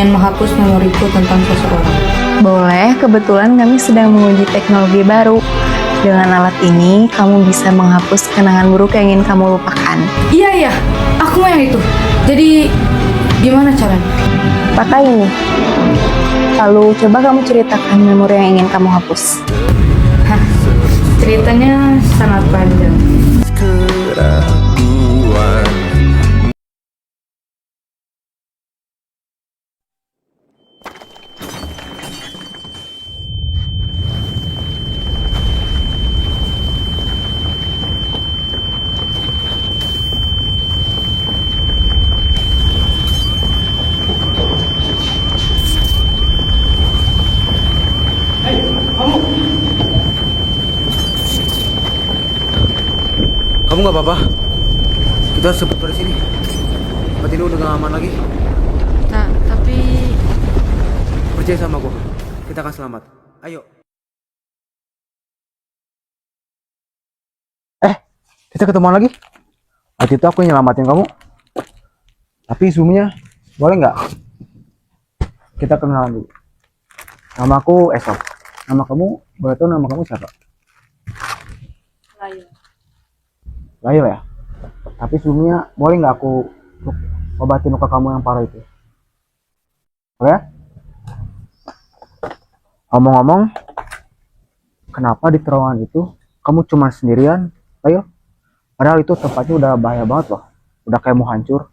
ingin menghapus memoriku tentang seseorang. Boleh, kebetulan kami sedang menguji teknologi baru. Dengan alat ini, kamu bisa menghapus kenangan buruk yang ingin kamu lupakan. Iya, aku mau yang itu. Jadi, gimana caranya? Pakai ini. Lalu coba kamu ceritakan memori yang ingin kamu hapus. Hah, ceritanya sangat panjang. Keraguan. Kamu nggak apa-apa? Kita harus cepet dari sini. Tempat ini udah nggak aman lagi. Tapi Percaya sama aku. Kita akan selamat. Ayo. Kita ketemuan lagi. Waktu itu aku yang nyelamatin kamu. Tapi sebelumnya, boleh nggak? Kita kenalan dulu. Nama aku Esok. Nama kamu, boleh tahu nama kamu siapa? Lail ya? Tapi sebelumnya boleh nggak aku obatin luka kamu yang parah itu? Oke? Ngomong-ngomong, kenapa di terowongan itu kamu cuma sendirian, Lail? Padahal itu tempatnya udah bahaya banget loh, udah kayak mau hancur.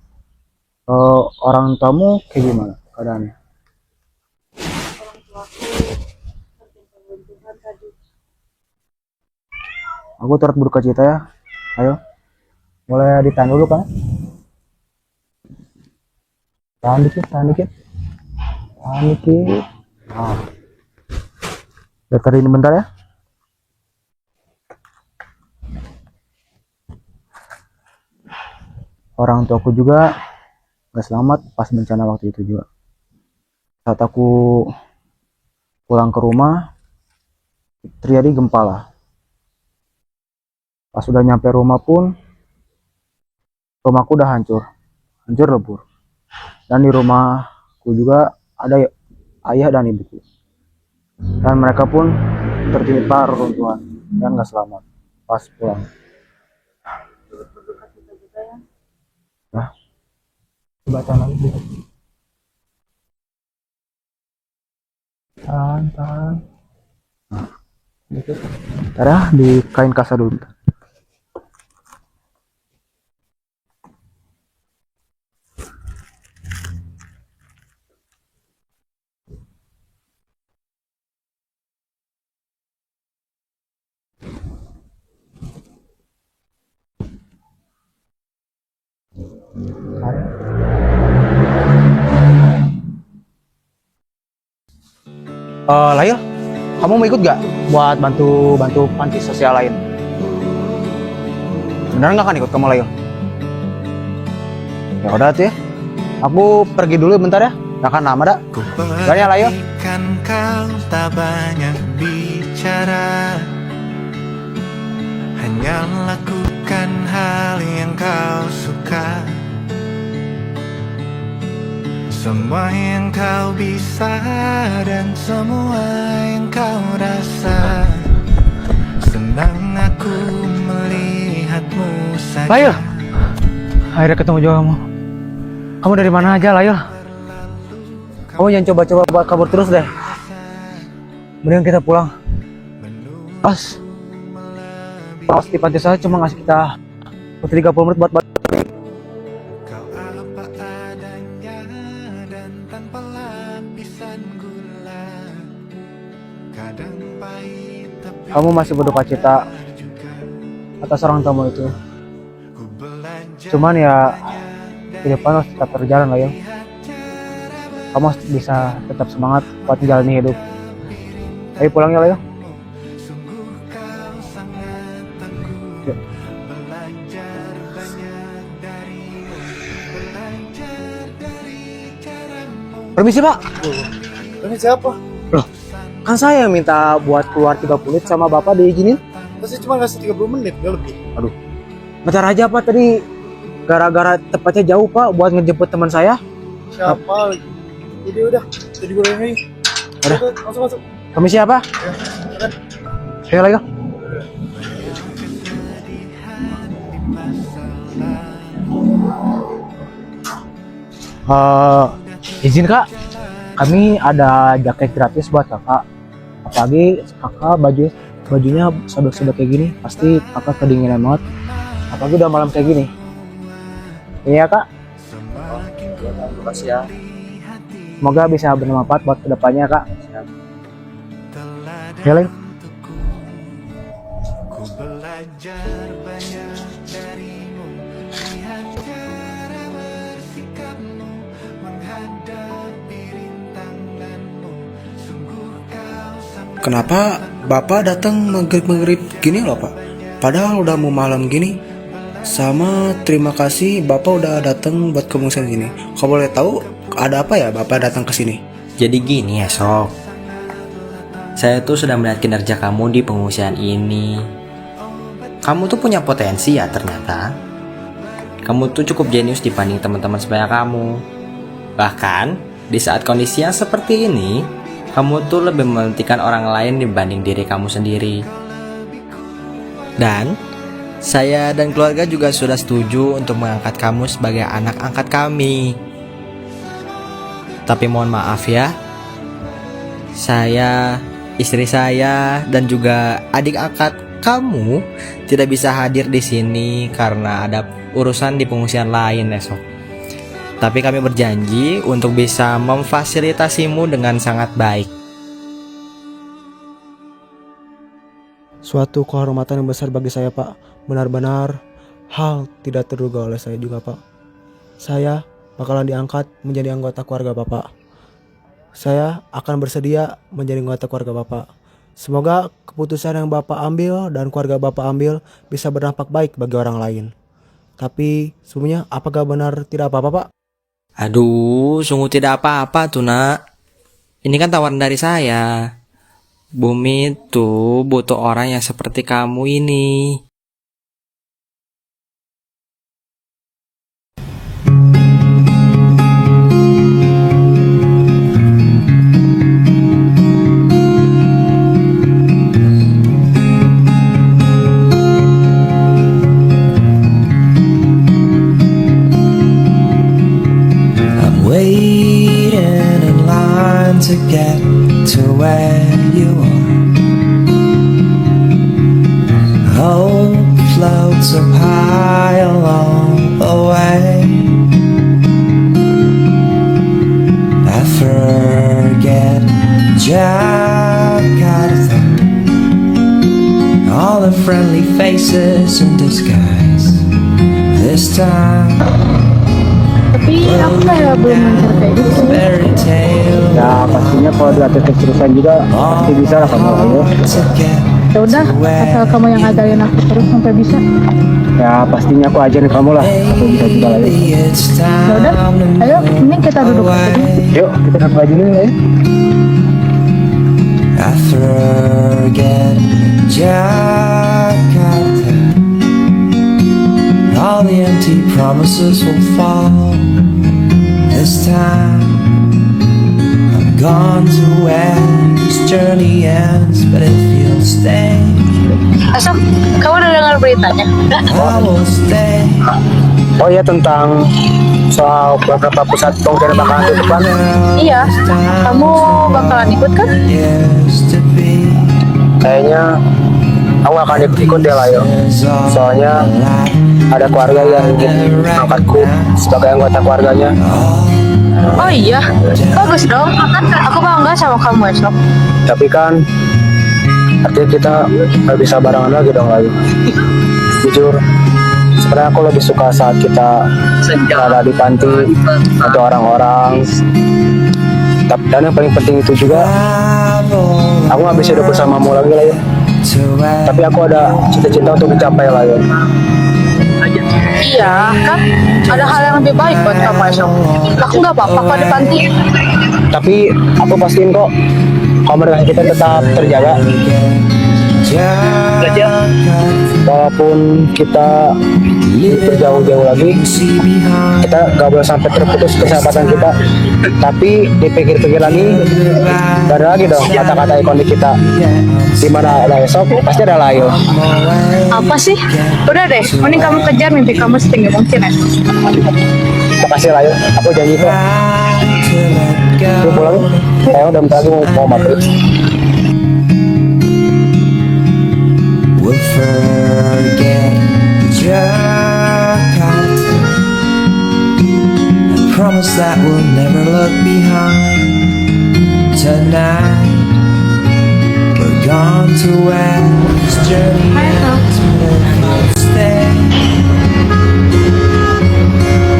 Orang tuamu kayak gimana keadaannya? Aku turut berduka cita ya. Ayo, boleh ditahan dulu kan? Tahan dikit, tahan dikit. Tahan dikit. Nah. Daftar ini bentar ya. Orang tuaku juga gak selamat pas bencana waktu itu juga. Saat aku pulang ke rumah, terjadi gempa lah. Pas sudah nyampe rumah pun, rumahku udah hancur lebur. Dan di rumahku juga ada ayah dan ibuku. Dan mereka pun tertimpa reruntuhan dan gak selamat pas pulang. Nah, coba tahan lagi dikit. Tahan. Nah, dikit. Ntar ya, di kain kasa dulu. Lail, kamu mau ikut gak buat bantu panti sosial lain? Bener nggak kan ikut kamu, Lail? Ya udah tuh ya, aku pergi dulu bentar ya, gak akan lama dah. Gak ya, Lail? Kau tak banyak bicara, hanya lakukan hal yang kau suka. Semua yang kau bisa dan semua yang kau rasa. Senang aku melihatmu saja. Lail, akhirnya ketemu juga kamu. Kamu dari mana aja, Lail? Kamu jangan coba-coba buat kabur terus deh. Mending kita pulang. Pas di panti saya cuma ngasih kita 30 menit buat Kau apa adanya dan tanpa lapisan gula. Kadang pahit tapi kamu masih berduka cita atas orang tamu itu. ku belajar. Cuman ya kehidupan harus tetap berjalan, Lail. Kamu harus bisa tetap semangat buat menjalani hidup. Ayo pulang ya, Lail. Sungguh kau sangat tangguh. Yuk. Belajar banyak darimu. Belajar dari caramu. Permisi, Pak. Ini siapa? Loh, kan saya yang minta buat keluar 30 menit sama Bapak diizinin. Pasti cuma ngasih 30 menit, gak lebih. Aduh, bentar aja Pak, tadi gara-gara tempatnya jauh Pak buat ngejemput teman saya. Siapa lagi? Jadi udah, jadi gue lagi. Udah. Masuk masuk. Kami siapa? Ayo lagi. Izin kak, kami ada jaket gratis buat kakak. Apalagi kakak bajunya sobek-sobek kayak gini, pasti kakak kedinginan banget. Apalagi udah malam kayak gini. Iya kak. Terima kasih ya. Semoga bisa bermanfaat buat kedepannya kak. Ya lagi. Ku belajar banyak darimu, lihat cara bersikapmu menghadapi rintanganmu. Sungguh kau sama. Kenapa Bapak datang menggrip-menggrip gini loh Pak? Padahal udah mau malam gini. Sama terima kasih Bapak udah datang buat pengungsian sini. Kalau boleh tahu ada apa ya Bapak datang ke sini? Jadi gini ya Sok, saya tuh sudah melihat kinerja kamu di pengungsian ini. Kamu tuh punya potensi ya ternyata. Kamu tuh cukup jenius dibanding teman-teman sebaya kamu. Bahkan di saat kondisi yang seperti ini, kamu tuh lebih mementingkan orang lain dibanding diri kamu sendiri. Dan saya dan keluarga juga sudah setuju untuk mengangkat kamu sebagai anak angkat kami. Tapi mohon maaf ya, saya, istri saya, dan juga adik angkat kamu tidak bisa hadir di sini karena ada urusan di pengungsian lain esok. Tapi kami berjanji untuk bisa memfasilitasimu dengan sangat baik. Suatu kehormatan yang besar bagi saya Pak. Benar-benar hal tidak terduga oleh saya juga Pak. Saya bakalan diangkat menjadi anggota keluarga Bapak. Saya akan bersedia menjadi anggota keluarga Bapak. Semoga keputusan yang Bapak ambil dan keluarga Bapak ambil bisa berdampak baik bagi orang lain. Tapi sebenarnya apakah benar tidak apa-apa Pak? Aduh, sungguh tidak apa-apa tuh nak. Ini kan tawaran dari saya. Bumi tuh butuh orang yang seperti kamu ini. Waiting in line to get to where you are. Hope floats up high along the way. I forget Jakarta, all the friendly faces in disguise. This time Tapi aku kayak belum lancar kayak gitu. fairy tale Ya pastinya kalau dilatih terus-terusan juga pasti bisa lah kamu ayo. Ya udah, asal kamu yang ngajarin aku terus sampai bisa. Ya pastinya aku ajarin kamu lah. Aku bisa juga lah. Ya udah, ayo ini kita duduk aja. Yuk kita duduk aja dulu ya. I forget Jakarta. All the empty promises will fall. This time I'm gone to where this journey ends, but if you'll stay, Asok, kamu udah dengar beritanya? I will stay. Oh iya tentang soal beberapa pusat pengungsian bakalan di depan. Iya, kamu bakalan ikut kan? Years to be. Kayaknya aku gak akan ikut deh lah yo. Soalnya ada keluarga yang ingin mengangkatku sebagai anggota keluarganya. Oh iya, bagus dong. Aku bangga sama kamu esok. Tapi kan artinya kita gak bisa barengan lagi dong lagi. Jujur, sebenarnya aku lebih suka saat kita ada di panti untuk orang-orang. Dan yang paling penting itu juga, aku gak bisa hidup bersamamu lagi lah ya. Tapi aku ada cita-cita untuk mencapai lah ya. Iya, kan ada hal yang lebih baik buat kamu esok. Aku nggak apa-apa kok di panti. Tapi aku pastiin kok kemerdekaan kita tetap terjaga. Belajar. Walaupun kita jauh-jauh lagi, kita gak boleh sampai terputus persahabatan kita. Tapi dipikir-pikir lagi, gak ada lagi dong kata-kata ikonik kita. Dimana ada esok, pasti ada layu. Apa sih? Udah deh, mending kamu kejar mimpi kamu setinggi mungkin ya. Makasih layu, aku janji kok. Lu pulang, saya udah bentar lagi mau maghrib. We'll forget Jakarta. I promise that we'll never look behind. Tonight we're gone to where this journey ends, but if you'll stay,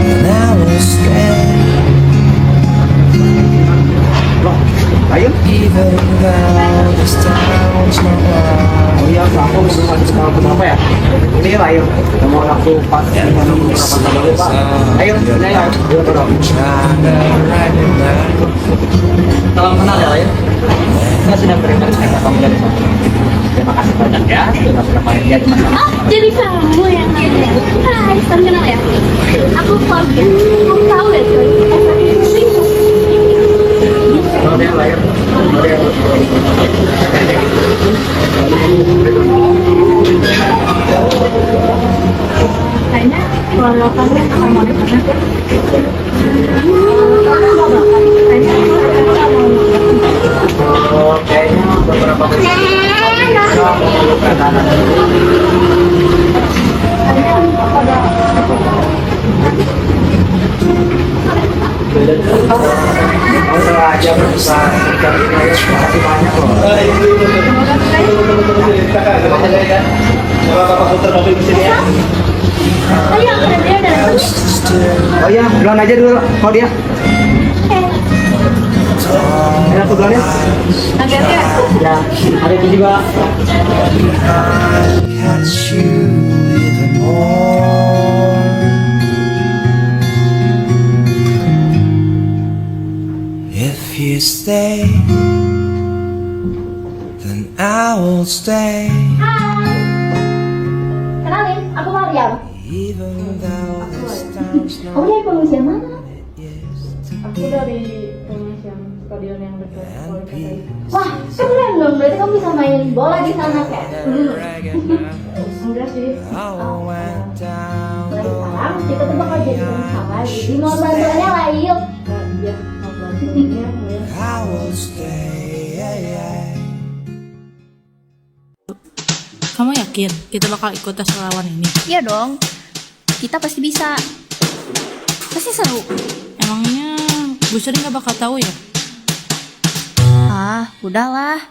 then I will stay. Even though this town's not wrong. Oh iya, aku mau kenapa ya? Ini layu, mau aku pas Ayo, ini ayo. Salam kenal ya layu. Saya sudah berikan cerita kamu dari sana. Terima kasih banyak ya, sudah main dia cuma. Oh, jadi kamu yang nanya. Hai, salam kenal ya. Aku Fabi. Kamu tahu ya, coy? Kalau dia layu, Kayaknya keluarga kamu akan mau di mana? kayaknya beberapa kamu sengaja berusaha terima kasih banyak loh. Bapak putar mobil di sini ya. Ayo, dia datang. Oh iya, duluan aja dulu. Mau dia? Enak aku duluan ya. Hati-hati ya. Ya, ada itu juga. Catch you even more. If you stay, then I will stay. Hai. Kenalin, aku Mariam. Even though this town's Kamu not dari pengungsian mana? Aku dari pengungsian stadion yang dekat Politeknik. Wah, keren dong. Berarti kamu bisa main bola di sana kan? Enggak sih. all went down. Mulai sekarang kita tuh bakal jadi teman lagi. Di mau bantuannya lah, yuk. Iya, mau bantuannya. I will stay. Kamu yakin kita bakal ikut tes relawan ini? Iya dong, kita pasti bisa. Pasti seru. Emangnya Bu Sri nggak bakal tahu ya? Ah, udahlah.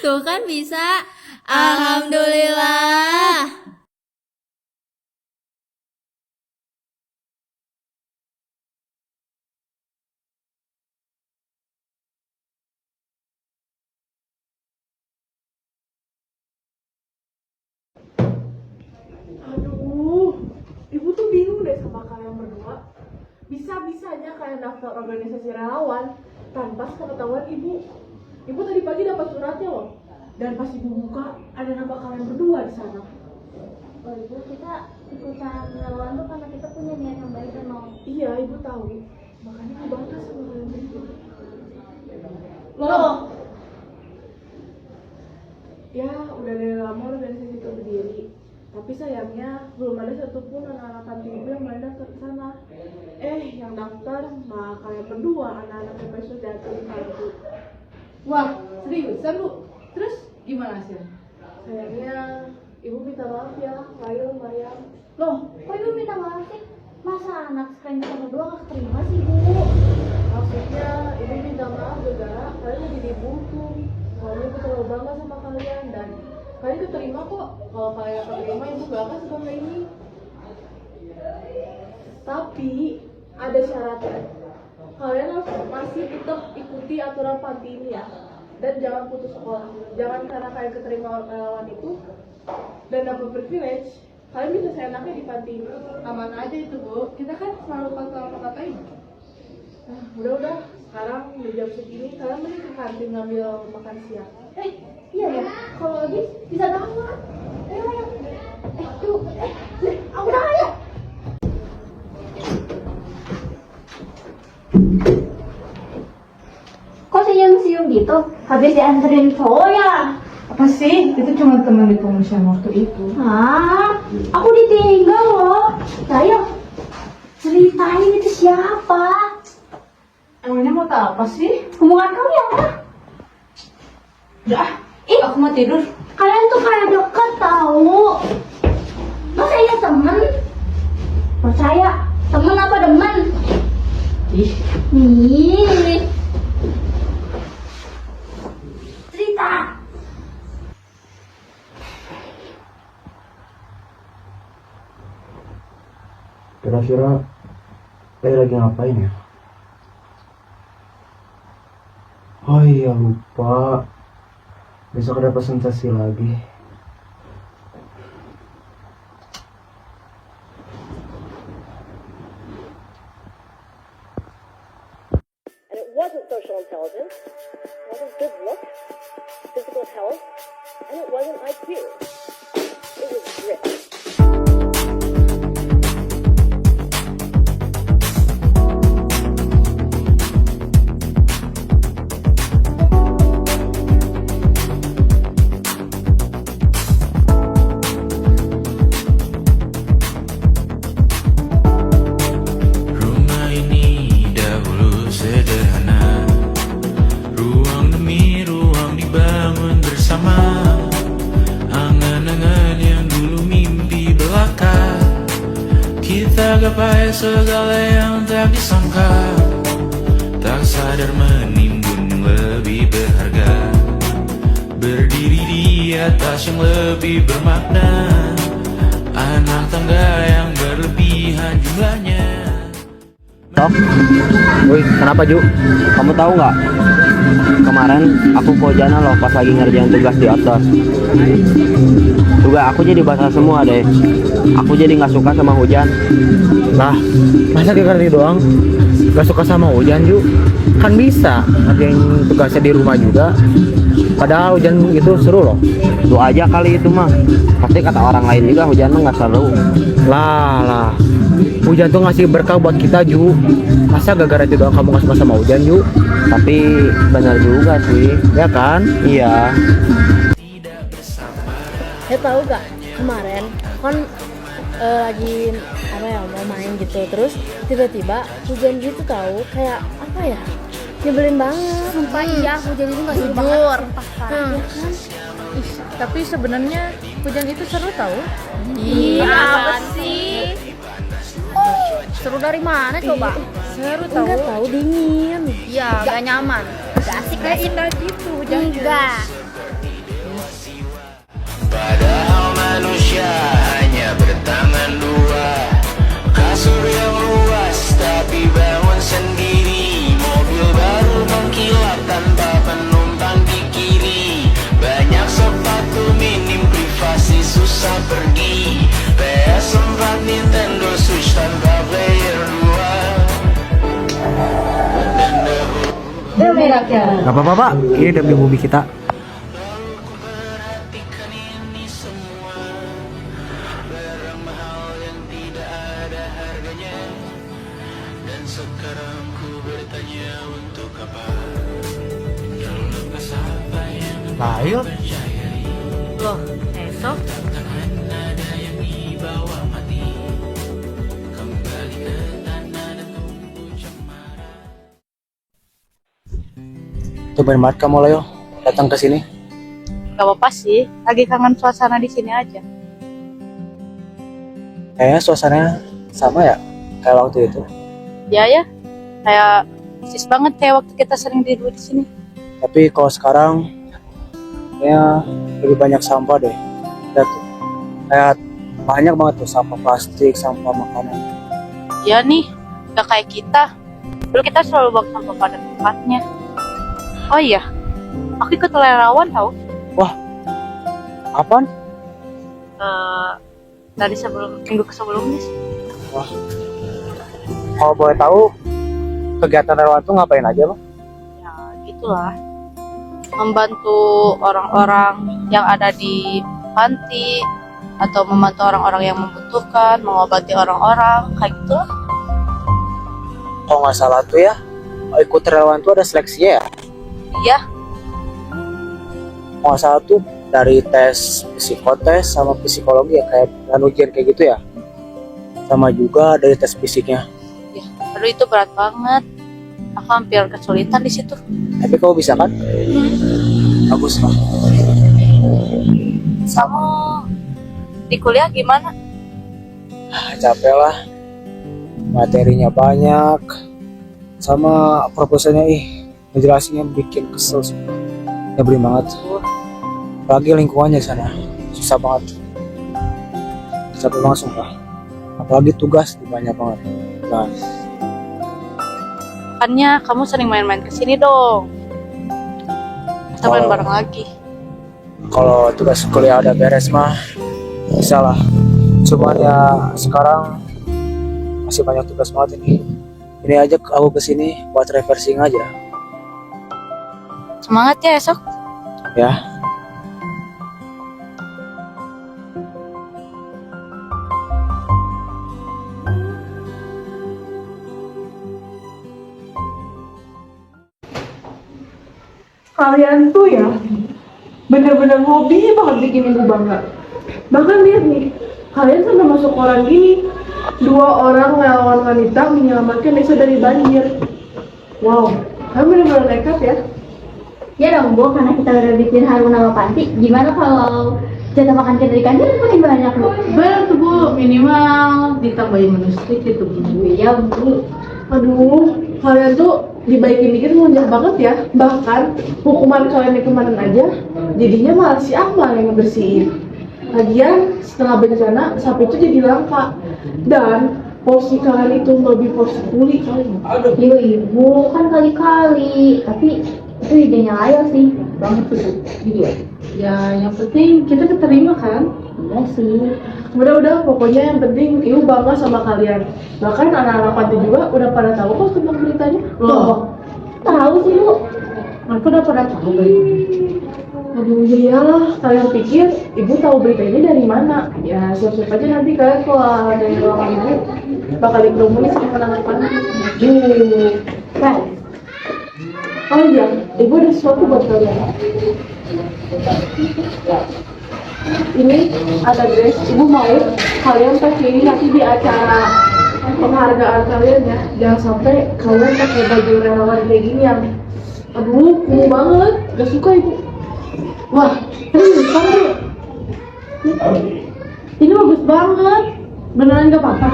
Tuh kan bisa. Alhamdulillah. Aduh, ibu tuh bingung deh sama kalian berdua. Bisa-bisanya kalian daftar organisasi relawan tanpa sepengetahuan ibu. Ibu tadi pagi dapat suratnya loh. Dan pas ibu buka, ada nama kalian berdua di sana. Oh ibu, kita ikutan relawan tuh karena kita punya niat yang baik dan mau. Iya, ibu tahu. Makanya ibu bangga sama kalian berdua. Loh, Ya, udah dari lama organisasi itu berdiri. Tapi sayangnya belum ada satupun anak-anak kantin ibu yang mau daftar ke sana. Yang daftar mah kalian berdua, anak-anak PPS Sujati Ibu. Wah, seriusan Bu? Terus gimana hasilnya? Sayangnya Ibu minta maaf ya, Lail, Mariam. Loh, kok ibu minta maaf sih? Masa anak sekalian kita berdua gak keterima sih, Bu? Maksudnya Ibu minta maaf gara-gara kalian jadi buntu. Soalnya Ibu terlalu bangga sama kalian dan kalian keterima kok. Kalau kalian keterima, Ibu gak akan sebangga ini. Tapi ada syaratnya. Kalian harus masih tetap ikuti aturan panti ini ya. Dan jangan putus sekolah. Jangan karena kalian keterima relawan itu dan dapat privilege, kalian bisa seenaknya di panti ini. Aman aja itu Bu, kita kan selalu pantau apa kata ibu. Nah, udah. Sekarang udah jam segini, kalian mending ke kantin ngambil makan siang. Iya ya, kalau lagi bisa banget. Ayo. Udah ayo. Kok senyum-senyum gitu? Habis dianterin cowok ya? Apa sih? Itu cuma teman di pengungsian waktu itu. Hah? Aku ditinggal loh. Ayo, ceritain itu siapa? Emangnya mau tahu apa sih? Hubungan kamu ya apa? Udah, aku mau tidur. Kalian tuh kayak deket tahu. Masa iya temen? Percaya, temen apa demen? Ih, Nih. Cerita. Kira-kira saya lagi ngapain ya? Oh iya lupa. Besok ada presentasi lagi. And it wasn't social intelligence, it wasn't good looks, physical health, and it wasn't IQ. It was grit. Rumah ini dahulu sederhana, ruang demi ruang dibangun bersama. Angan-angan yang dulu mimpi belaka, kita gapai segala yang tak disangka. Tak sadar menimbun yang lebih berharga, berdiri di atas yang lebih bermakna. Anak tangga yang berlebihan jumlahnya. Sok, woi kenapa Ju? Kamu tahu nggak? Kemarin aku kojana loh pas lagi ngerjain tugas di atas. Juga aku jadi basah semua deh. Aku jadi nggak suka sama hujan. Lah, masa kita ini doang gak suka sama hujan Ju? Kan bisa ngerjain tugasnya di rumah juga. Padahal hujan itu seru loh. Lu aja kali itu mah. Pasti kata orang lain juga hujan mah nggak seru. Lah, hujan tuh ngasih berkah buat kita Ju. Masa gara-gara itu doang kamu gak suka sama hujan Ju? Tapi benar juga sih. Ya kan? Iya. Tahu gak kemarin kan lagi apa ya mau main gitu, terus tiba-tiba hujan gitu tahu, kayak apa ya, nyebelin banget. Sumpah iya, hujan itu gak seru banget. Jujur. Sumpah parah. ih, tapi sebenarnya hujan itu seru tau. Iya, apa sih? Seru dari mana coba? Seru tau. Enggak tahu, dingin. Iya, gak nyaman. Gak asik, Kayak indah gitu hujan. Enggak. Padahal manusia hanya bertangan dua, kasur yang luas tapi bangun sendiri, mobil baru mengkilap tanpa penumpang di kiri, banyak sepatu minim privasi susah pergi, PS4 Nintendo Switch tanpa player 2. Demi rakyat. Gak apa-apa Pak, ini demi bumi kita. Sekarang ku bertanya untuk apa? Tinggal lepas apa yang Lail? Loh, esok? tangan ada yang dibawa mati. Kembali ke tanah dan tumbuh cemara. Tumben banget kamu Leo datang ke sini. Gak apa-apa sih, lagi kangen suasana di sini aja. Kayaknya suasananya sama ya kayak waktu itu. Ya, kayak persis banget kayak waktu kita sering tidur di sini. Tapi kalau sekarang kayaknya lebih banyak sampah deh. Lihat tuh. Kayak banyak banget tuh sampah plastik, sampah makanan. Ya nih, gak kayak kita. Dulu kita selalu buang sampah pada tempatnya. Oh iya, aku ikut relawan tau. Apaan? Dari minggu sebelumnya sih. Wah. Kalau boleh tahu kegiatan relawan tuh ngapain aja Bang? Ya gitulah. Membantu orang-orang yang ada di panti atau membantu orang-orang yang membutuhkan, mengobati orang-orang, kayak gitu lah. Kalau nggak salah tuh ya, ikut relawan tuh ada seleksinya ya? Iya, Kalau nggak salah tuh dari tes psikotes sama psikologi ya, kayak dan ujian kayak gitu ya. Sama juga dari tes fisiknya. aduh itu berat banget. Aku hampir kesulitan di situ. Tapi kamu bisa kan? Bagus lah. Kamu di kuliah gimana? Capek lah. Materinya banyak. Sama proposalnya ngejelasinnya bikin kesel. Nyebelin banget. Apalagi lingkungannya di sana susah banget. Capek banget sumpah. Apalagi tugas banyak banget. Nah, Makanya kamu sering main-main ke sini dong. Kita main bareng lagi. kalau tugas kuliah udah beres mah bisa lah. Cuman ya sekarang masih banyak tugas banget ini. Ini aja aku kesini buat refreshing aja. Semangat ya esok. Ya. Kalian tuh ya bener-bener hobi banget bikin ibu bangga. Bahkan lihat nih, kalian sampai masuk koran gini, 2 orang relawan wanita menyelamatkan desa dari banjir. Wow, kalian bener-bener nekat ya. Ya dong Bu, karena kita udah bikin harum nama panti. Gimana kalau jatah makan kita di kantin makin banyak Bu? Bener tuh Bu, minimal ditambahin menu sedikit tuh Bu. Iya Bu. Aduh, kalian tuh dibaikin dikit muncul banget ya. Bahkan hukuman kalian yang kemarin aja jadinya malah si Akmal yang ngebersihin. Lagian setelah bencana sapi itu jadi langka. Dan porsi kalian itu lebih porsi kuli kali. Iya Ibu, kan kali-kali. Tapi itu idenya Layo sih. Banget tuh dia. Ya yang penting kita keterima kan. Iya sih. Udah, pokoknya yang penting ibu bangga sama kalian. Bahkan anak-anak panti juga udah pada tahu kok tentang beritanya. Loh, tahu sih Bu. Mereka udah pada tahu. Aduh, iyalah. Kalian pikir ibu tahu berita ini dari mana? Ya, siap-siap aja nanti kalian kalau ada yang ruangan ibu bakal dikerumunin sama anak panti. Kan. Oh iya, ibu ada sesuatu buat kalian. Ini ada dress, ibu mau kalian pakai ini nanti di acara penghargaan kalian ya. Jangan sampai kalian pakai baju relawan kayak gini yang aduh cool banget, gak suka ibu. Wah, kamu ini bagus banget, beneran gak apa-apa?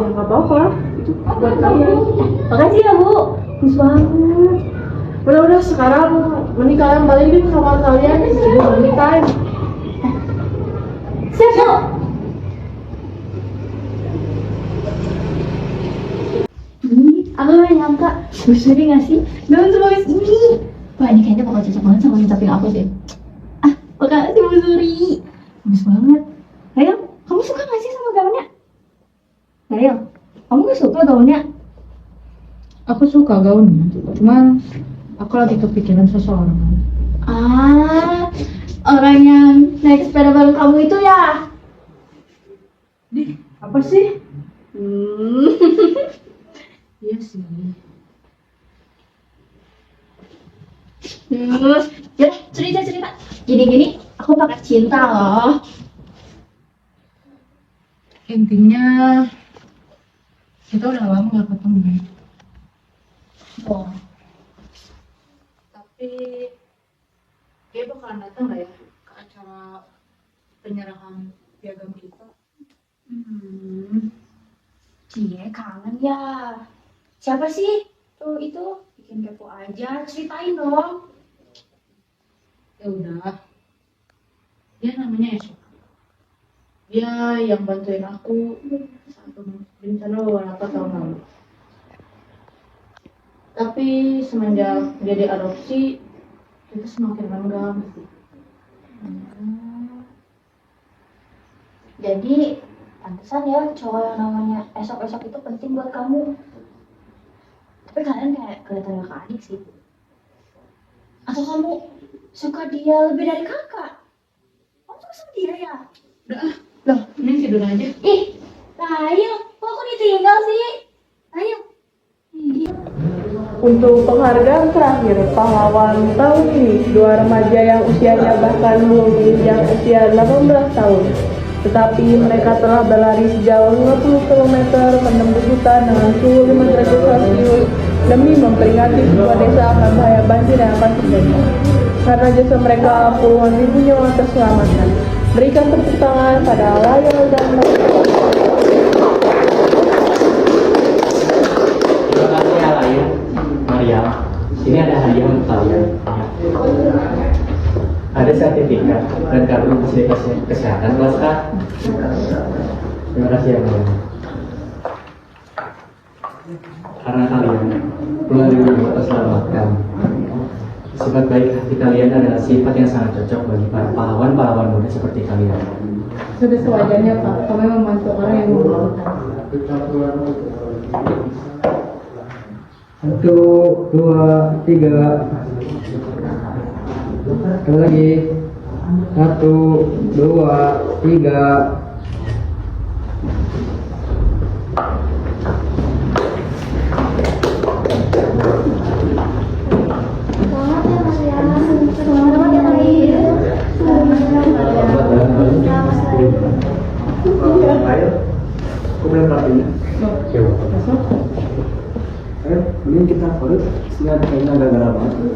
Ya gak apa-apa, itu buat kalian. Makasih ya Bu. Bagus banget. Udah sekarang mending kalian balikin sama kalian, ibu mandi time. Siap Bu. Aku gak nyangka Bu Suri ngasih daun sebagus ini. Wah ini kayaknya bakal cocok banget sama ngucapin aku deh. Makasih Bu Suri. Bagus banget. Rayel, kamu suka gak sih sama gaunnya? Rayel, kamu gak suka gaunnya? Aku suka gaunnya, cuman aku lagi kepikiran seseorang. Orang yang naik sepeda bareng kamu itu ya? Apa sih? Iya sih. Ya cerita. Gini, aku pakai cinta loh. Intinya kita udah lama gak ketemu. Oh. Tapi dia bakalan datang nggak ya ke acara penyerahan piagam kita? Cie kangen ya. Siapa sih? Tuh itu bikin kepo aja, ceritain dong. Ya udah, dia namanya Esok. Dia yang bantuin aku saat bencana beberapa tahun lalu. Tapi semenjak dia diadopsi, kita semakin renggang. Jadi pantesan ya cowok yang namanya esok-esok itu penting buat kamu. Tapi kalian kayak kelihatan kakak adik sih. Atau kamu suka dia lebih dari kakak? Kamu suka sama dia ya? Loh, ini tidur aja. Ih, ayo, kok aku ditinggal sih? Ayo. Untuk penghargaan terakhir pahlawan tahun ini, dua remaja yang usianya bahkan belum menginjak usia 18 tahun. Tetapi mereka telah berlari sejauh 50 km menembus hutan dengan suhu 5 derajat Celcius demi memperingati sebuah desa akan bahaya banjir yang akan terjadi. Karena jasa mereka, puluhan ribu nyawa terselamatkan. Berikan tepuk tangan pada Layal dan Terima kasih ya Layu, Maria. Ini ada hadiah untuk kalian. Ada sertifikat dan kartu fasilitas kesehatan kelas A. Terima kasih ya Maria. Karena kalian puluhan ribu nyawa terselamatkan. Sifat baik hati kalian adalah sifat yang sangat cocok bagi para pahlawan-pahlawan muda seperti kalian. sudah sewajarnya Pak, kami membantu orang yang membutuhkan. 1, 2, 3. Sekali lagi. 1, 2, 3. Mending kita foto, sini ada kayaknya agak-agak banget.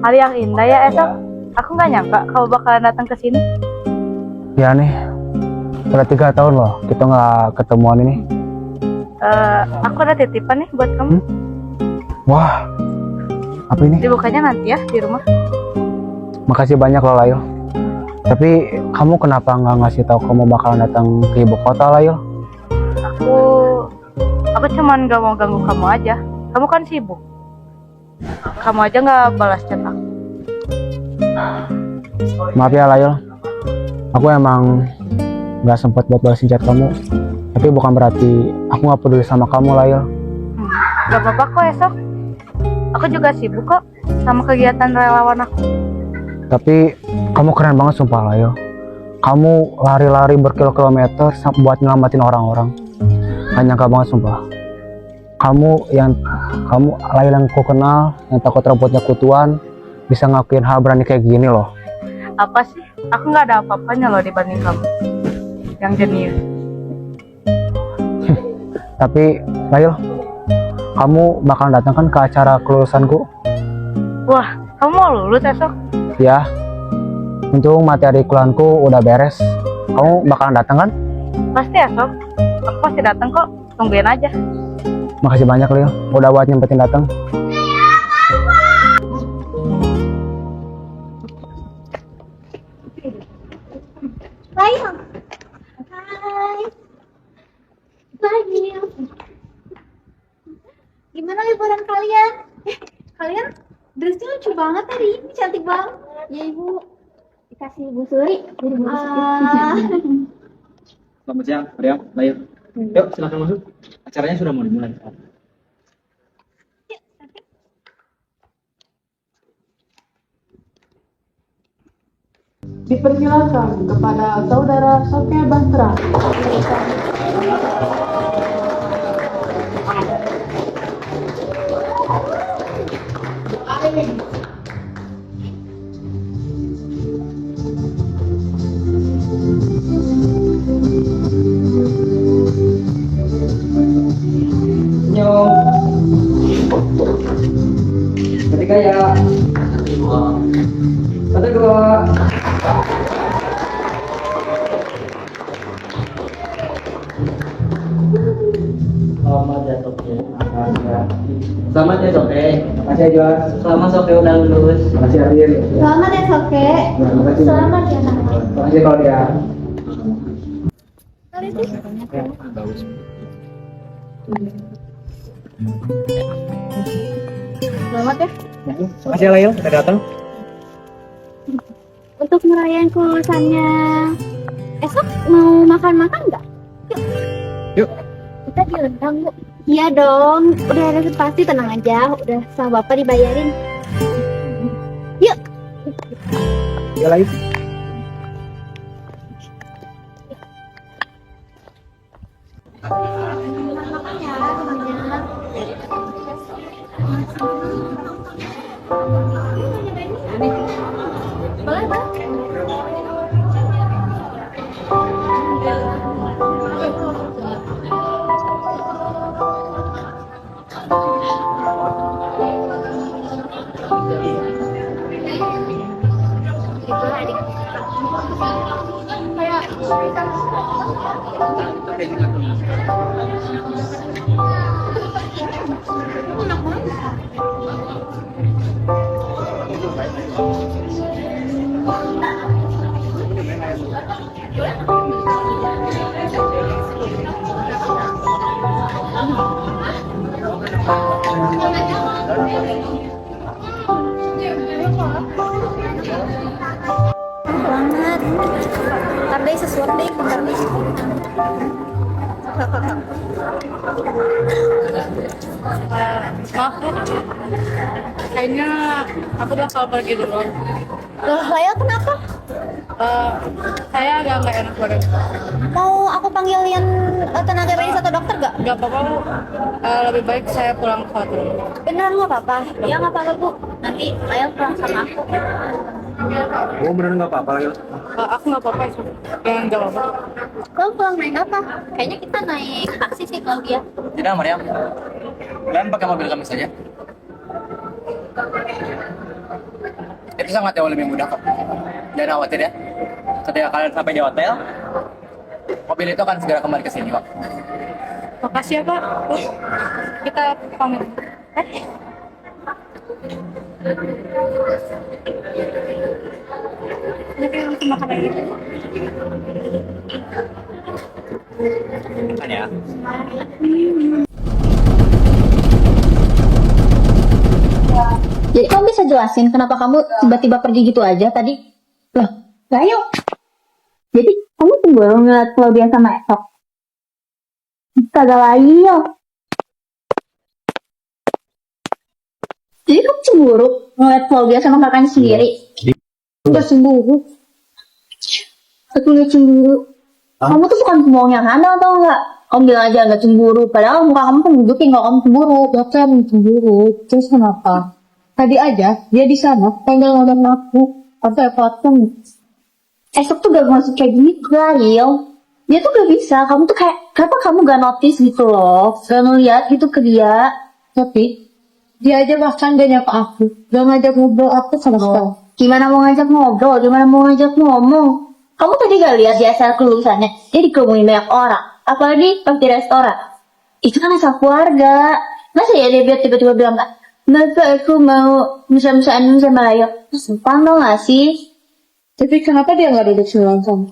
Hari yang indah ya Esok. Aku nggak nyangka kau bakalan datang ke sini. Ya nih, udah 3 tahun loh kita nggak ketemuan ini. Aku ada titipan nih buat kamu. Wah, apa ini? Dibukanya nanti ya di rumah. Makasih banyak loh Layo. Tapi kamu kenapa nggak ngasih tahu kamu bakalan datang ke ibu kota Layo? Aku cuman gak mau ganggu kamu aja. Kamu kan sibuk. Kamu aja nggak balas chat aku. Maaf ya Layo, aku emang nggak sempat buat balasin chat kamu. Tapi bukan berarti aku nggak peduli sama kamu Layo. Gak apa-apa kok Esok. Aku juga sibuk kok sama kegiatan relawan aku. Tapi kamu keren banget sumpah Layo. Kamu lari-lari berkilo-kilometer buat nyelamatin orang-orang. Gak nyangka banget sumpah. Kamu Layo yang ku kenal, yang takut rambutnya kutuan, bisa ngakuin hal berani kayak gini loh. Apa sih? Aku nggak ada apa-apanya loh dibanding kamu. Yang jenius. Tapi Layo, kamu bakal datang kan ke acara kelulusanku? Wah, kamu mau lulus Esok? Ya, untung materi kuliahku udah beres. Kamu bakalan datang kan? Pasti Esok. Aku pasti datang kok. Tungguin aja. Makasih banyak Leo, udah buat nyempetin datang. Layang. Hai. Lagi. Gimana liburan kalian? Kalian dressnya lucu banget hari ini, cantik banget. Ya Ibu, dikasih Ibu Suri. Selamat siang, Maria, Layu. Yuk, silakan masuk. Acaranya sudah mau dimulai. Dipersilakan kepada Saudara Sofia Bastra. Selamat ya Soke. Selamat ya Soke. Makasih ya Joas. Selamat Soke udah lulus. Makasih Adil. Selamat ya Soke. Makasih. Selamat ya Nak. Makasih Claudia. Selamat ya. Makasih ya Lail, udah datang. Untuk merayakan kelulusannya esok mau makan-makan nggak? Yuk. Kita diundang Bu. Iya dong, udah reservasi, tenang aja, udah sama bapak dibayarin. Yuk. Ya Lail. Banget. Ntar deh sesuatu deh, bentar deh. Maaf Bu, kayaknya aku bakal pergi dulu. Loh, Lail kenapa? Saya agak nggak enak badan. Mau aku panggilin tenaga medis atau dokter gak? Nggak apa-apa Bu, lebih baik saya pulang ke hotel. Beneran nggak apa-apa? Ya nggak apa-apa Bu. Nanti Lail pulang sama aku. Oh beneran nggak apa-apa Lail. Aku nggak apa-apa itu, jangan nggak apa-apa. Kau pulang naik apa? Kayaknya kita naik taksi sih kalau dia. Tidak Mariam. Kalian pakai mobil kami saja. Itu sangat jauh lebih mudah kok. Jangan khawatir ya. Ketika kalian sampai di hotel, mobil itu akan segera kembali ke sini kok. Makasih ya Pak. Bu, kita pamit. Nanti langsung makan lagi. Kan ya. Jadi kamu bisa jelasin kenapa kamu tiba-tiba pergi gitu aja tadi? Loh, ayo. Jadi kamu cemburu ngeliat Claudia sama Esok? Kagak layo. Jadi kamu cemburu ngeliat Claudia sama kakaknya sendiri? Udah cemburu. Aku nggak cemburu. Kamu tuh bukan pembohong yang handal tau nggak? Kamu bilang aja nggak cemburu. Padahal muka kamu tuh nunjukin kalau kamu cemburu. Dokter cemburu. Terus kenapa? Tadi aja dia di sana pengen ngomong aku. Apa potong? Esok tuh gak masuk kayak gini, Lil. Dia tuh gak bisa. Kamu tuh kayak, kenapa kamu gak notice gitu loh? Gak ngeliat gitu ke dia. Tapi dia aja bahkan gak nyapa aku. Gak ngajak ngobrol aku sama sekali. Gimana mau ngajak ngobrol? Gimana mau ngajak ngomong? Kamu tadi gak lihat di asal kelulusannya? Dia dikerumunin banyak orang. Apalagi pas di restoran. Itu kan asal keluarga. Masa ya dia tiba-tiba bilang gak? Bapak aku mau mesra-mesraan sama Layo. Sumpah dong gak sih? Tapi kenapa dia gak duduk sebelahan sama?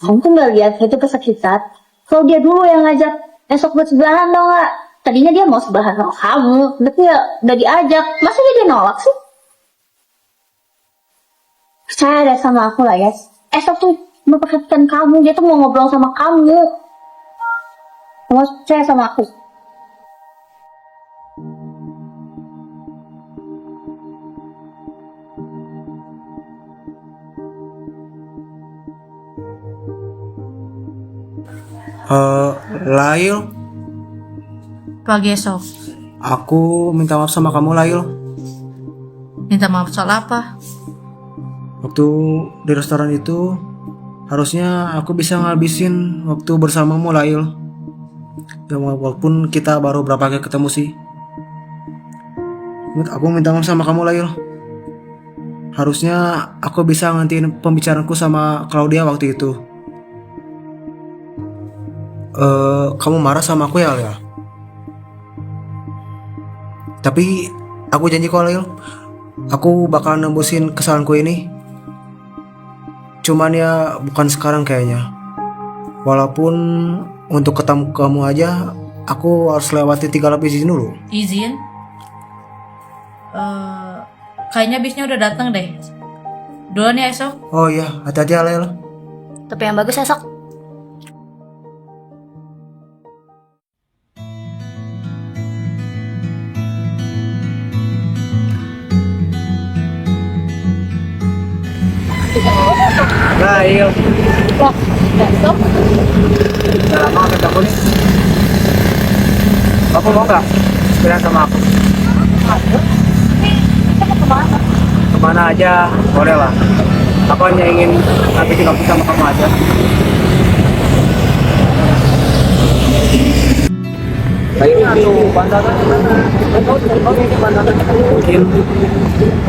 Kamu tuh gak lihat itu kesakitan. Kalau dia dulu yang ngajak esok buat sebelahan dong gak? Tadinya dia mau sebelahan sama kamu. Tapi ya udah diajak. Masa dia nolak sih? Percaya deh sama aku lah ya. Esok tuh memperhatikan kamu. Dia tuh mau ngobrol sama kamu. Kamu harus percaya sama aku. Lail, Pagi esok. aku minta maaf sama kamu Lail. Minta maaf soal apa? Waktu di restoran itu harusnya aku bisa ngabisin waktu bersamamu Lail. Ya walaupun kita baru berapa kali ketemu sih. Aku minta maaf sama kamu Lail. Harusnya aku bisa ngantiin pembicaraanku sama Claudia waktu itu. Kamu marah sama aku ya? Tapi aku janji kok Lail, aku bakal nembusin kesalahanku ini. Cuman ya bukan sekarang kayaknya. Walaupun untuk ketemu kamu aja aku harus lewati 3 lapis izin dulu. Izin? Kayaknya bisnya udah datang deh. Duluan ya esok. Oh iya, hati-hati ya Lail. Tapi yang bagus esok. Lail, Wah, esok. udah lama gak ketemu nih. Kamu mau gak sepeda sama aku? Kita mau kemana? Kemana aja, boleh lah. Aku hanya ingin habisin waktu sama kamu aja. Kayaknya tuh bandaran ini bandaran mungkin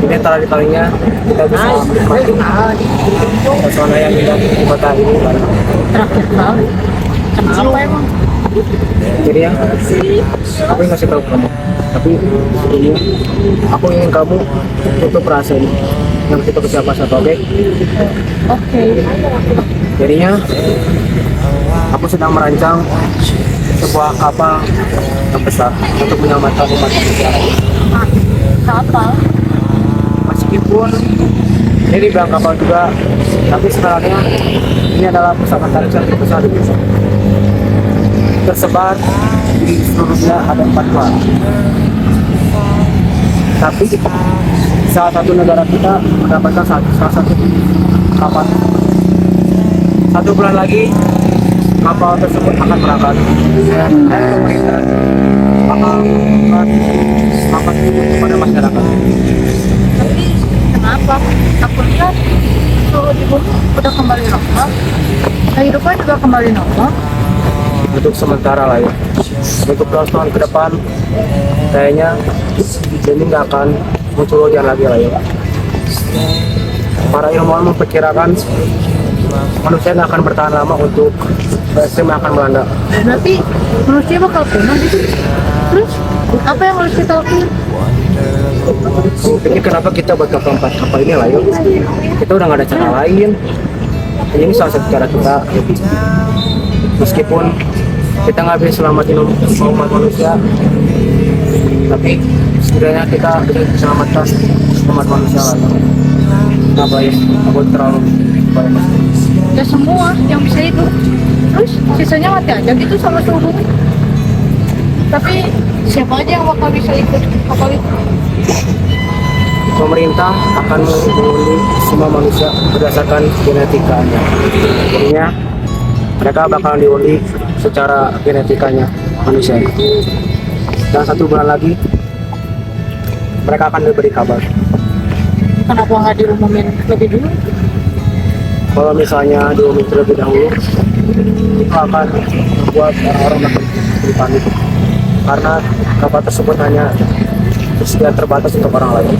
ini antara di kalinya kita bisa menikmati suasana yang indah di kota ini. Terakhir kali. Kenapa emang? Jadi ya, aku yang ngasih tahu kamu. Tapi ini aku ingin kamu tutup rahasia ini yang kita ke siapa satu, oke? Oke. Jadinya aku sedang merancang sebuah kapal yang besar untuk menyelamatkan umat manusia. Kapal? Meskipun ini dibilang kapal juga, tapi sebenarnya ini adalah pusaka tarikh yang terbesar di dunia. Tersebar di seluruh dunia ada 4 buah. Tapi salah satu negara kita mendapatkan salah satu kapal. 1 bulan lagi kapal tersebut akan berangkat. Dan pemerintah akan memberikan selamat kepada masyarakat. Tapi kenapa? Aku lihat suhu di bumi udah kembali normal. Kehidupan juga kembali normal. Untuk sementara lah ya. Untuk tahun ke depan kayaknya ini nggak akan muncul hujan lagi lah ya. Para ilmuwan memperkirakan manusia nggak akan bertahan lama untuk ekstrim yang akan melanda. Berarti manusia bakal punah gitu. Terus apa yang harus kita lakukan? Ini kenapa kita buat kapal ini lah ya? Kita udah nggak ada cara lain. Ini salah satu cara kita. Meskipun kita nggak bisa selamatin umat manusia, tapi setidaknya kita bisa selamatkan umat manusia lah. Kenapa ya? Aku terlalu banyak. Ya semua yang bisa itu. Terus sisanya mati aja gitu sama suhu. Tapi siapa aja yang bakal bisa ikut kapal itu? Pemerintah akan mengundi semua manusia berdasarkan genetikanya. Jadinya mereka bakalan diundi secara genetikanya manusia. Dan 1 bulan lagi mereka akan diberi kabar. Kenapa nggak diumumin lebih dulu? Kalau misalnya diumumin terlebih dahulu, itu akan membuat orang-orang makin panik karena kapal tersebut hanya tersedia terbatas untuk orang lain.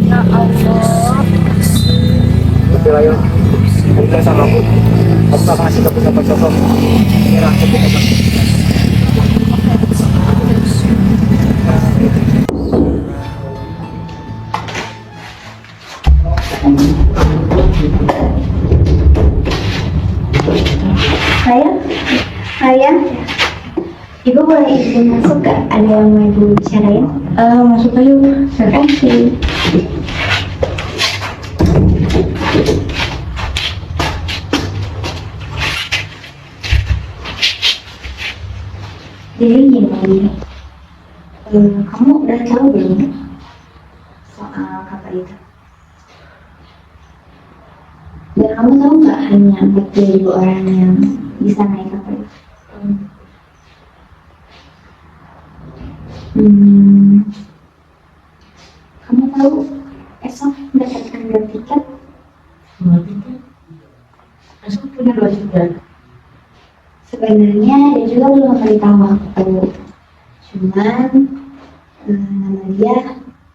Ya Allah. Tapi lah yuk, kita sama aku akan kasih ke pusat-pusat ini lah. Sayang, Ibu boleh izin masuk gak? Ada yang mau Ibu bicarain? Masuk aja, oke. Jadi gini, kamu udah tahu belum soal kapal itu? Dan kamu tahu nggak hanya 40.000 orang yang bisa naik kapal itu? Kamu tahu esok mendapatkan 2 tiket? 2 tiket? Esok punya 2 tiket? Sebenarnya dia juga belum memberitahu aku. Cuman nama dia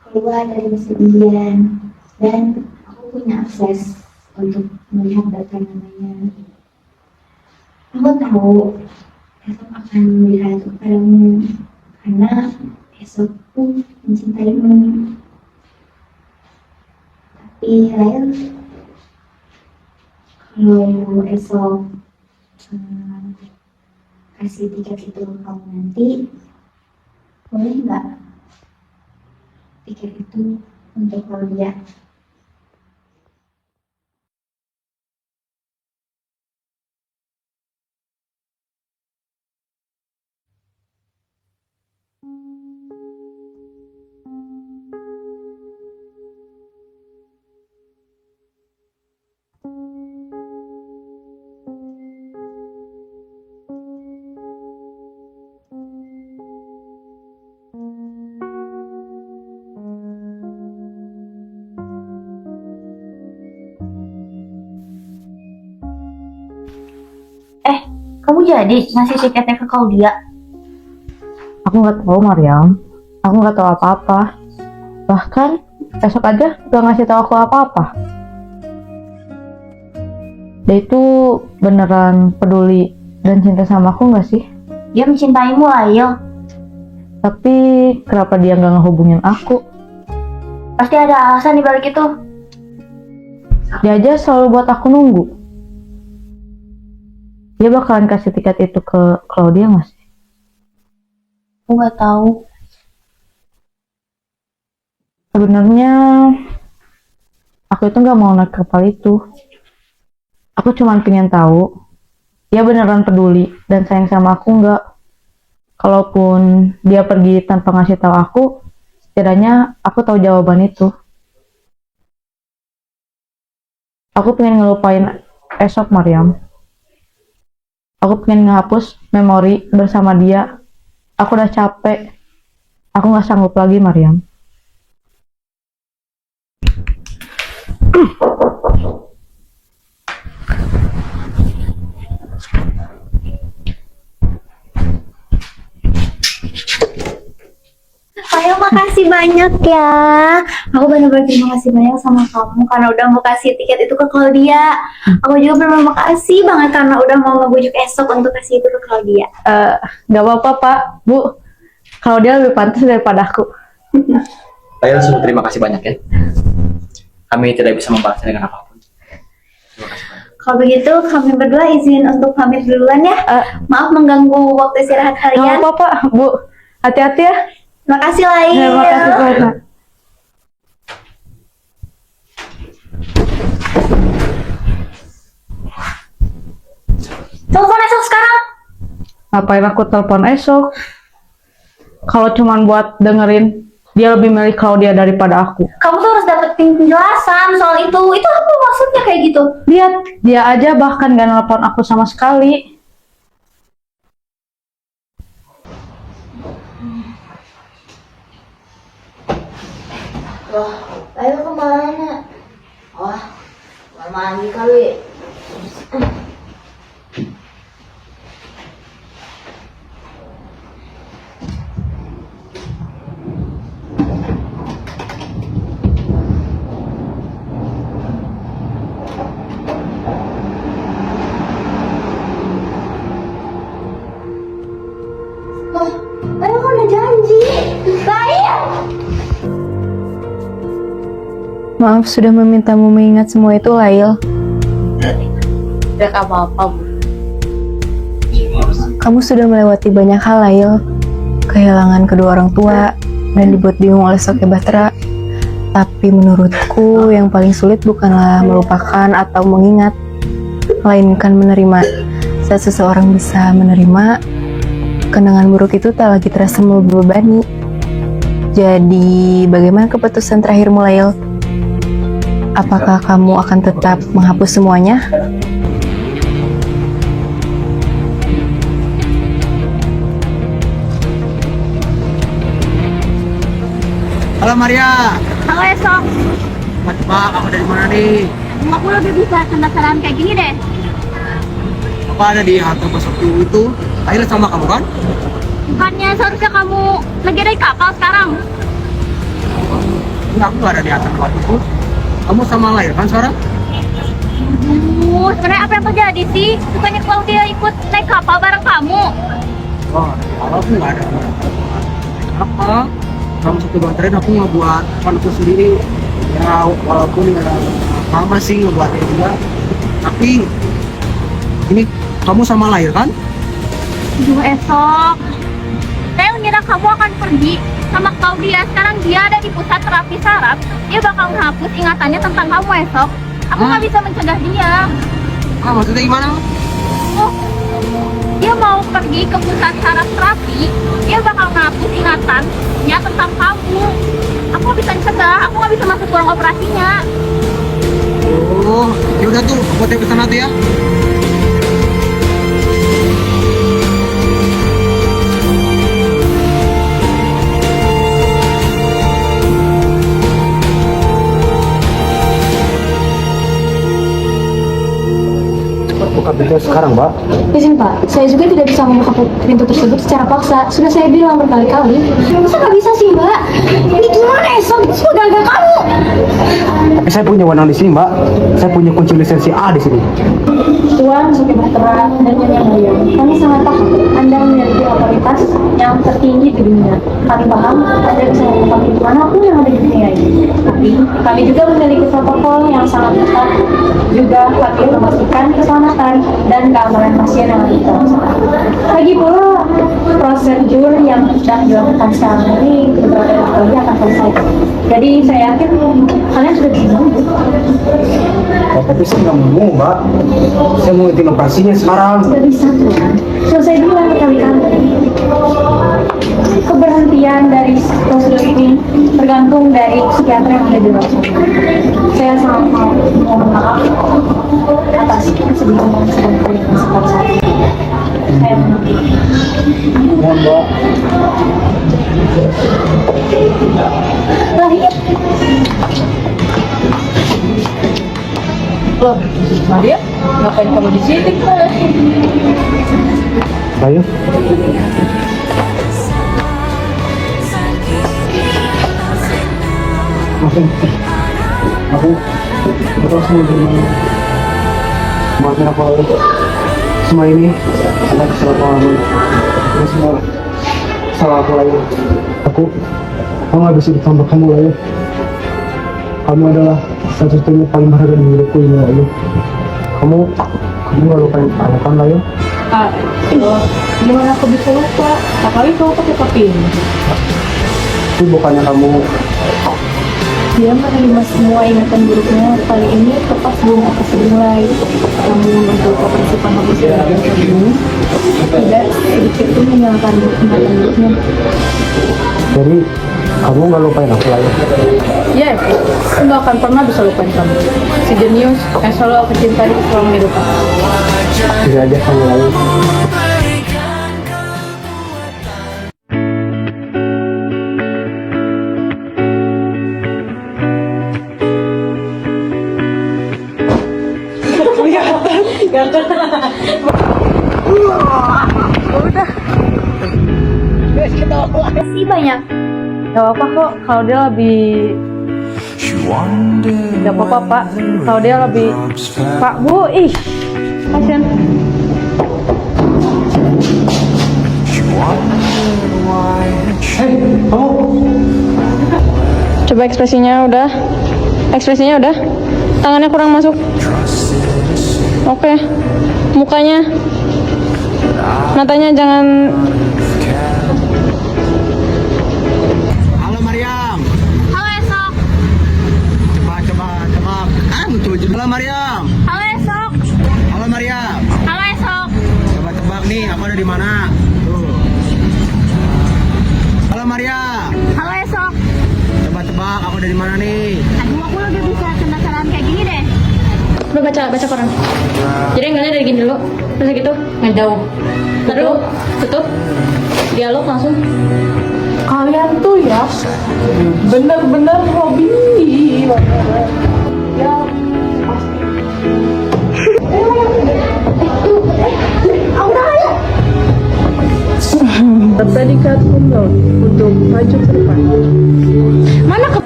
keluar dari mesin undian dan aku punya akses untuk melihat data namanya. Aku tahu esok akan memberi hal itu kepadamu karena esok pun mencintaimu. Tapi Lail, kalau esok kasih tiket itu ke kamu nanti, boleh nggak tiket itu untuk Claudia? Kamu jadi ngasih tiketnya ke Claudia? Aku nggak tahu Mariam, aku nggak tahu apa-apa. Bahkan esok aja gak ngasih tahu aku apa-apa. Dia itu beneran peduli dan cinta sama aku nggak sih? Dia mencintaimu, Lail. Tapi kenapa dia nggak ngehubungin aku? Pasti ada alasan di balik itu. Dia aja selalu buat aku nunggu. Dia bakalan kasih tiket itu ke Claudia nggak sih? Aku nggak tahu. Sebenarnya aku itu nggak mau naik kapal itu. Aku cuma pengen tahu dia beneran peduli dan sayang sama aku nggak. Kalaupun dia pergi tanpa ngasih tahu aku, setidaknya aku tahu jawaban itu. Aku pengen ngelupain esok Mariam. Aku pengen ngehapus memori bersama dia. Aku udah capek. Aku nggak sanggup lagi Mariam. Lail, makasih banyak ya. Aku benar-benar terima kasih banyak sama kamu karena udah mau kasih tiket itu ke Claudia. Aku juga benar-benar makasih banget karena udah mau ngebujuk esok untuk kasih itu ke Claudia. Gak apa-apa Pak, Bu. Claudia lebih pantas daripada aku. Lail, sungguh terima kasih banyak ya. Kami tidak bisa membalasnya dengan apapun. Terima kasih banyak. Kalau begitu kami berdua izin untuk pamit duluan ya. Maaf mengganggu waktu istirahat Gak kalian. apa-apa Bu. Hati-hati ya. Terima kasih Lail. Terima kasih banyak. Telepon esok sekarang. Ngapain aku telepon esok? Kalau cuman buat dengerin dia lebih milih Claudia daripada aku. Kamu tuh harus dapetin penjelasan soal itu. Itu apa maksudnya kayak gitu? Lihat, dia aja bahkan gak nelpon aku sama sekali. Wah, Lail kemana? Wah, kamar mandi kali. Oh, Lail kan udah janji. Lail! Maaf sudah memintamu mengingat semua itu, Lail. Gak apa-apa Bu. Kamu sudah melewati banyak hal, Lail. Kehilangan kedua orang tua dan dibuat bingung oleh Soke Batra. Tapi menurutku yang paling sulit bukanlah melupakan atau mengingat, melainkan menerima. Saat seseorang bisa menerima, kenangan buruk itu tak lagi terasa membebani. Jadi, bagaimana keputusan terakhirmu, Lail? Apakah kamu akan tetap menghapus semuanya? Halo Maria. Halo esok. Pak, kamu dari mana nih? Aku lebih bisa penasaran kayak gini deh. Apa ada di halte bus itu? Akhirnya sama kamu kan? Bukannya seharusnya kamu lagi ada di kapal sekarang? Enggak, aku nggak ada di halte bus itu. Kamu sama Lail kan sekarang? Sebenarnya apa yang terjadi sih? Bukannya Claudia ikut naik kapal bareng kamu? Oh, kalau aku nggak ada. Aku apa kamu satu baterai aku ngebuat aku sendiri ya, walaupun ya mama sih ngebuatnya juga, tapi ini kamu sama Lail kan? Esok. Saya mengira kamu akan pergi sama Claudia. Sekarang dia ada di pusat terapi saraf. Dia bakal menghapus ingatannya tentang kamu esok. Aku nggak bisa mencegah dia. Maksudnya gimana? Oh, dia mau pergi ke pusat saraf terapi. Dia bakal menghapus ingatannya tentang kamu. Aku nggak bisa mencegah. Aku nggak bisa masuk ruang operasinya. Oh, ya udah tuh, aku tanya kesana tuh ya. Buka pintu sekarang, Mbak. Izin Pak, saya juga tidak bisa membuka pintu tersebut secara paksa. Sudah saya bilang berkali-kali. Masa nggak bisa sih Mbak? Ini gimana esok? Semua gara-gara kamu. Tapi saya punya wewenang di sini, Mbak. Saya punya kunci lisensi A di sini. Tuan Suki Bahtera dan Nyonya Maryam, kami sangat paham Anda memiliki otoritas yang tertinggi di dunia. Kami paham Anda bisa membuka pintu manapun yang ada di dunia ini. Tapi kami juga memiliki protokol yang sangat ketat. Juga kami memastikan keselamatan dan keamanan pasien yang ada di dalam sana. Lagi pula, prosedur yang sedang dilakukan sekarang ini beberapa waktu lagi akan selesai. Jadi saya yakin kalian sudah bisa menunggu. Tapi saya nggak mau, Mbak. Saya mau izin operasinya sekarang. Sudah bisa Tuhan. Sudah saya bilang berkali-kali. Keberhentian dari prosedur ini tergantung dari psikiater yang ada di luar sana. Saya sangat mohon maaf atas kesedihan yang sedang terjadi saat ini. Saya mengerti. Mohon, Mbak. Lahir. Loh, Maria, ngapain kamu di sini? Ayo. Aku terus mau gimana? Maafin aku semua ini anak kesalahpahaman. Ini semua salah aku lagi. Aku nggak bisa ditambah kamu lagi. Kamu adalah satu-satunya paling berharga di hidupku ini lagi. Kamu nggak lupain aku kan Layu? Gimana aku bisa lupa? Apalagi kamu pakai topi ini. Itu bukannya kamu Dia menerima semua ingatan buruknya. Kali ini tepat sebelum aku dimulai. Kamu untuk operasi penghapus ingatan ini tidak sedikit pun menghilangkan ingatan buruknya. jadi kamu nggak lupain aku lagi? Yes, aku nggak akan pernah bisa lupain kamu. Si jenius yang selalu aku cintai selama hidup aku. Tidak ada kamu lagi. Makasih banyak. Gak apa-apa kok, kalau dia lebih... Gak apa-apa Pak, kalau dia lebih... Pak, Bu, pasien. Hei, kamu! Coba ekspresinya udah. Ekspresinya udah. Tangannya kurang masuk. Oke. Mukanya. Matanya jangan. Halo Mariam. Halo esok. Coba. Muncul juga. Halo Mariam. Halo esok. Halo Mariam. Halo esok. Coba tebak nih, aku ada di mana? Tuh. Halo Mariam. Halo esok. Coba tebak, aku ada di mana nih? Aduh, aku lagi bisa penasaran kayak gini deh. Udah baca koran. Jadi enggaknya dari gini dulu. Terus gitu ngejauh. Terus tutup. Dialog langsung. Kalian tuh ya bener-bener hobi. Ya predikat untuk maju ke depan. Mana ke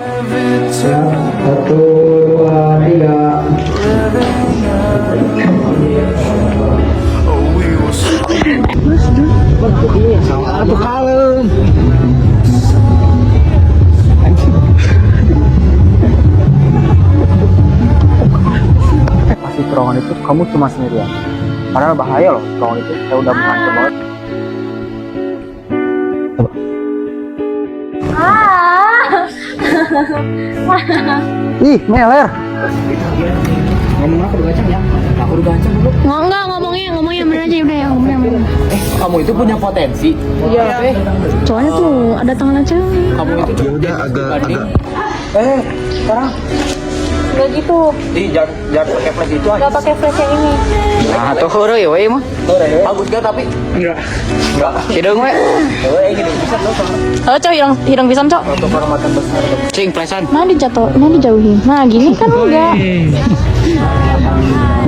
Ya, 1, 2, 3. Aduh kalem. kamu cuma sendirian. Padahal bahaya loh, kalau itu saya udah mengancam banget. Ih, meler. Ngomong aku udah gacang ya? Aku udah gacang dulu. Enggak, ngomongnya bener aja udah ya, ngomongnya bener. Kamu itu punya potensi. Iya. Soalnya tuh ada tangan aja. Kamu itu udah agak. Sekarang Enggak gitu. jangan pakai flash itu aja. Enggak pakai flash yang ini. Nah, tuh hore ya, mah. Bagus gak tapi? Enggak. Hidung we. Gini bisa lo sama. Oh, Cok, hirang pisan, Cok. Untuk kehormatan besar. Cing plesan. Nah, dijauhin. Nah, gini kan enggak.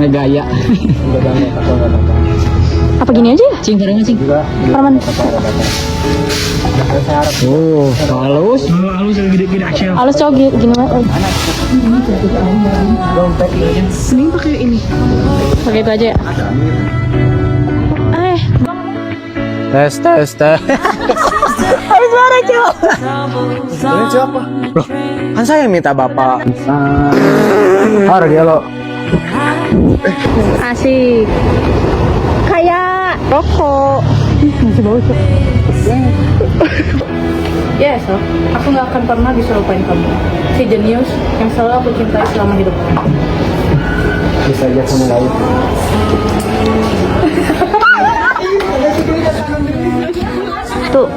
Ngegaya. Apa gini aja? Cing barengan cing. Parman. Oh, halus. Halus yang gede-gede action. Halus, Cok, gini mah. Mending pakai ini. Pakai itu aja ya. Tes. Habis marah, Cok. Ini siapa? Loh, kan saya yang minta bapak. Harga lo. Asik. Kayak rokok. Masih bau, Cok. Ya, Esok, aku nggak akan pernah bisa lupain kamu. Si jenius yang selalu aku cintai selama hidupku. Bisa aja kamu lain. Tuh,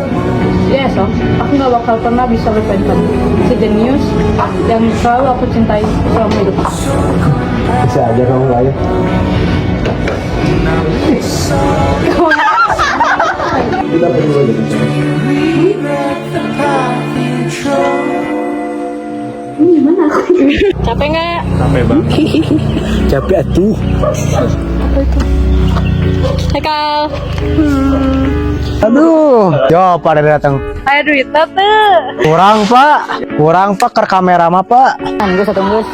ya Esok, aku nggak bakal pernah bisa lupain kamu. Si jenius yang selalu aku cintai selama hidupku. Bisa aja kamu lain. Capek nggak? Capek atuh. Hai, Kal. Aduh, yo pada datang. Ayo duitnya tuh. Kurang pak, ke kamera mah pak. Tunggu.